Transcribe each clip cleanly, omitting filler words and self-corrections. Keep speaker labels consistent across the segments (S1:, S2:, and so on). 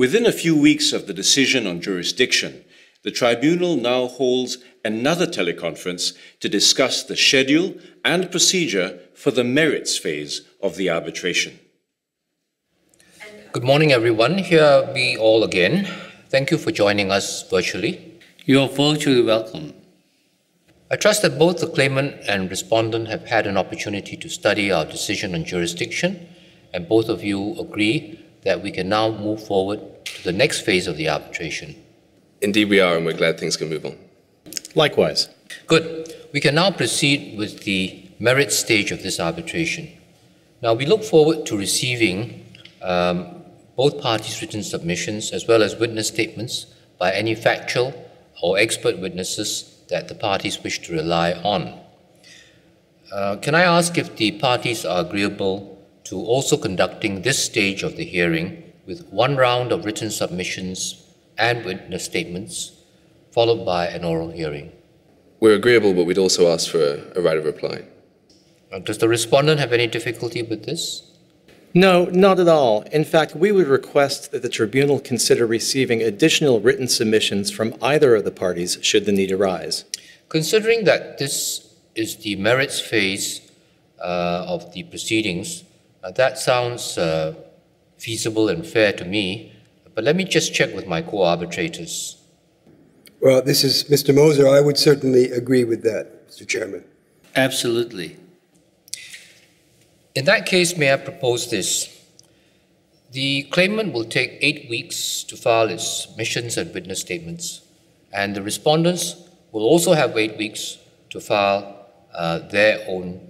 S1: Within a few weeks of the decision on jurisdiction, the Tribunal now holds another teleconference to discuss the schedule and procedure for the merits phase of the arbitration.
S2: Good morning, everyone. Here we all again. Thank you for joining us virtually.
S3: You are virtually welcome.
S2: I trust that both the claimant and respondent have had an opportunity to study our decision on jurisdiction, and both of you agree that we can now move forward to the next phase of the arbitration.
S4: Indeed we are, and we're glad things can move on.
S5: Likewise.
S2: Good. We can now proceed with the merit stage of this arbitration. Now, we look forward to receiving both parties' written submissions as well as witness statements by any factual or expert witnesses that the parties wish to rely on. Can I ask if the parties are agreeable to also conducting this stage of the hearing with one round of written submissions and witness statements, followed by an oral hearing?
S4: We're agreeable, but we'd also ask for a right of reply.
S2: Does the respondent have any difficulty with this?
S5: No, not at all. In fact, we would request that the Tribunal consider receiving additional written submissions from either of the parties should the need arise.
S2: Considering that this is the merits phase of the proceedings, that sounds feasible and fair to me, but let me just check with my co-arbitrators.
S6: Well, this is Mr. Moser. I would certainly agree with that, Mr. Chairman.
S3: Absolutely.
S2: In that case, may I propose this? The claimant will take 8 weeks to file its submissions and witness statements, and the respondents will also have 8 weeks to file their own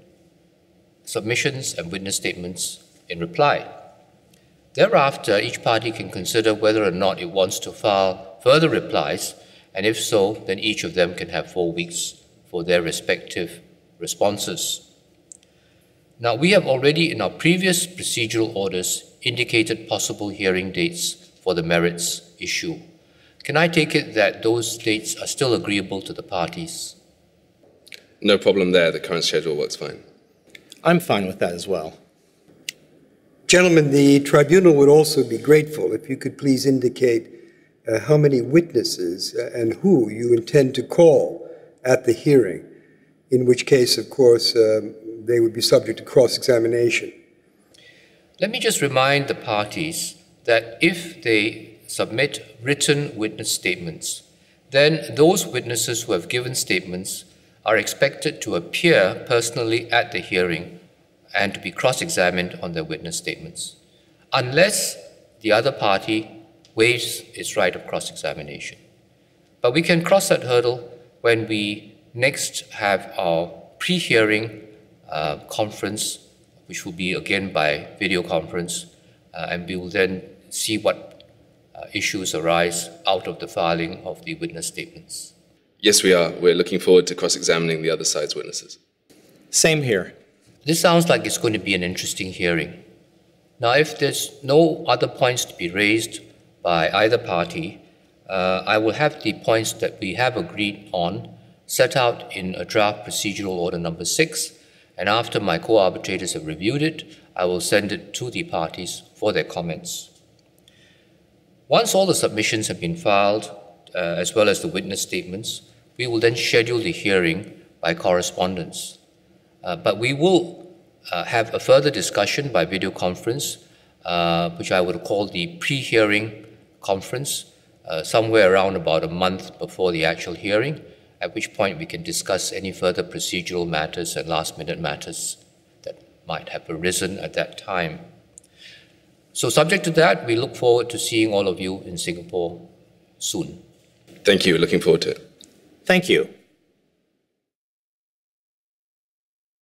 S2: submissions and witness statements in reply. Thereafter, each party can consider whether or not it wants to file further replies, and if so, then each of them can have 4 weeks for their respective responses. Now, we have already in our previous procedural orders indicated possible hearing dates for the merits issue. Can I take it that those dates are still agreeable to the parties?
S4: No problem there. The current schedule works fine.
S5: I'm fine with that as well.
S6: Gentlemen, the Tribunal would also be grateful if you could please indicate how many witnesses and who you intend to call at the hearing, in which case, of course, they would be subject to cross-examination.
S2: Let me just remind the parties that if they submit written witness statements, then those witnesses who have given statements are expected to appear personally at the hearing and to be cross-examined on their witness statements, unless the other party waives its right of cross-examination. But we can cross that hurdle when we next have our pre-hearing conference, which will be again by video conference, and we will then see what issues arise out of the filing of the witness statements.
S4: Yes, we are. We're looking forward to cross-examining the other side's witnesses.
S5: Same here.
S2: This sounds like it's going to be an interesting hearing. Now, if there's no other points to be raised by either party, I will have the points that we have agreed on set out in a draft procedural order number 6, and after my co-arbitrators have reviewed it, I will send it to the parties for their comments. Once all the submissions have been filed, as well as the witness statements, we will then schedule the hearing by correspondence. But we will have a further discussion by video conference, which I would call the pre-hearing conference, somewhere around about a month before the actual hearing, at which point we can discuss any further procedural matters and last-minute matters that might have arisen at that time. So subject to that, we look forward to seeing all of you in Singapore soon.
S4: Thank you. Looking forward to it.
S5: Thank you.